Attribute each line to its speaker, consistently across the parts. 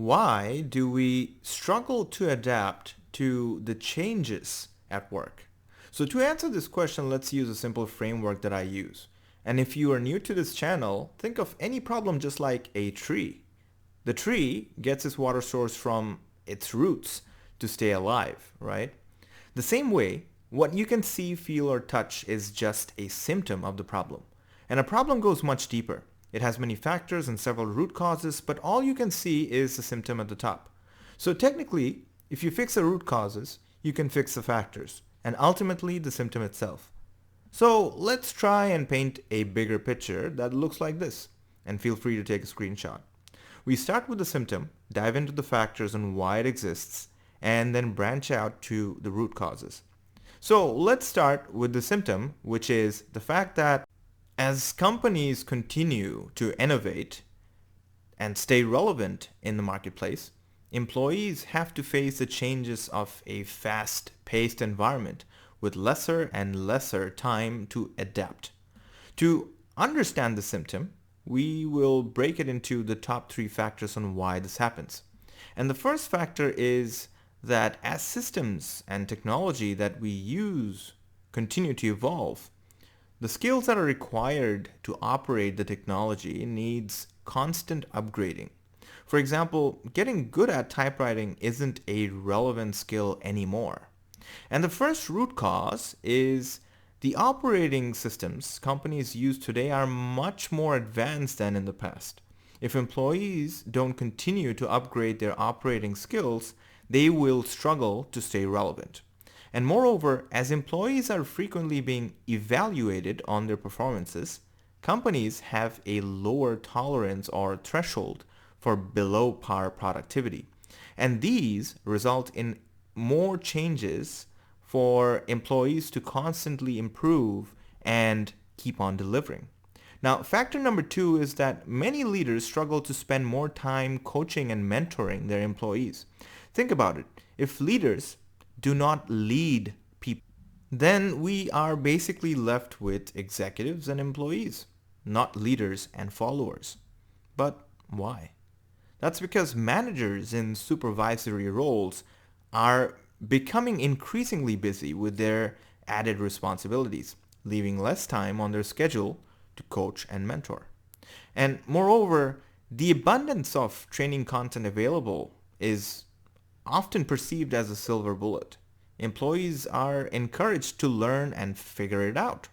Speaker 1: Why do we struggle to adapt to the changes at work? So to answer this question, let's use a simple framework that I use. And if you are new to this channel, think of any problem just like a tree. The tree gets its water source from its roots to stay alive, right? The same way, what you can see, feel, or touch is just a symptom of the problem. And a problem goes much deeper. It has many factors and several root causes, but all you can see is the symptom at the top. So technically, if you fix the root causes, you can fix the factors, and ultimately the symptom itself. So let's try and paint a bigger picture that looks like this, and feel free to take a screenshot. We start with the symptom, dive into the factors and why it exists, and then branch out to the root causes. So let's start with the symptom, which is the fact that as companies continue to innovate and stay relevant in the marketplace, employees have to face the changes of a fast-paced environment with lesser and lesser time to adapt. To understand the symptom, we will break it into the top 3 factors on why this happens. And the first factor is that as systems and technology that we use continue to evolve, the skills that are required to operate the technology needs constant upgrading. For example, getting good at typewriting isn't a relevant skill anymore. And the first root cause is the operating systems companies use today are much more advanced than in the past. If employees don't continue to upgrade their operating skills, they will struggle to stay relevant. And moreover, as employees are frequently being evaluated on their performances, companies have a lower tolerance or threshold for below par productivity. And these result in more changes for employees to constantly improve and keep on delivering. Now, factor number 2 is that many leaders struggle to spend more time coaching and mentoring their employees. Think about it. If leaders do not lead people, then we are basically left with executives and employees, not leaders and followers. But why? That's because managers in supervisory roles are becoming increasingly busy with their added responsibilities, leaving less time on their schedule to coach and mentor. And moreover, the abundance of training content available is often perceived as a silver bullet. Employees are encouraged to learn and figure it out,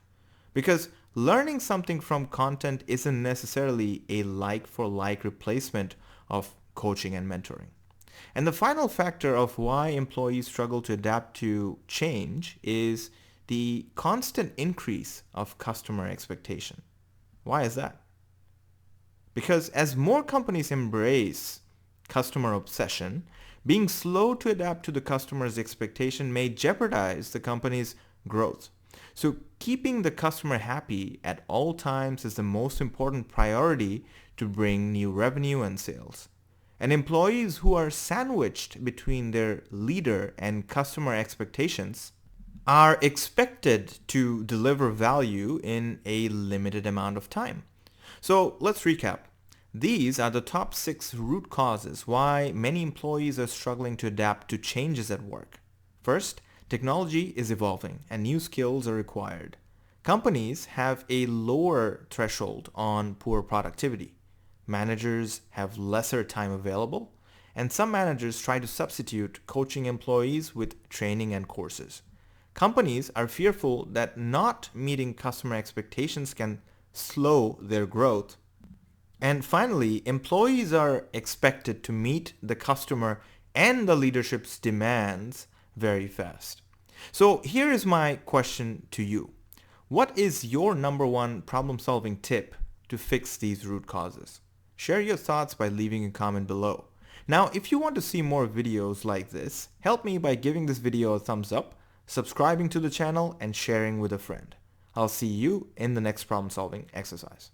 Speaker 1: because learning something from content isn't necessarily a like-for-like replacement of coaching and mentoring. And the final factor of why employees struggle to adapt to change is the constant increase of customer expectation. Why is that? Because as more companies embrace customer obsession, being slow to adapt to the customer's expectation may jeopardize the company's growth. So keeping the customer happy at all times is the most important priority to bring new revenue and sales. And employees who are sandwiched between their leader and customer expectations are expected to deliver value in a limited amount of time. So let's recap. These are the top 6 root causes why many employees are struggling to adapt to changes at work. First, technology is evolving and new skills are required. Companies have a lower threshold on poor productivity. Managers have lesser time available, and some managers try to substitute coaching employees with training and courses. Companies are fearful that not meeting customer expectations can slow their growth. And finally, employees are expected to meet the customer and the leadership's demands very fast. So here is my question to you. What is your number 1 problem-solving tip to fix these root causes? Share your thoughts by leaving a comment below. Now, if you want to see more videos like this, help me by giving this video a thumbs up, subscribing to the channel, and sharing with a friend. I'll see you in the next problem-solving exercise.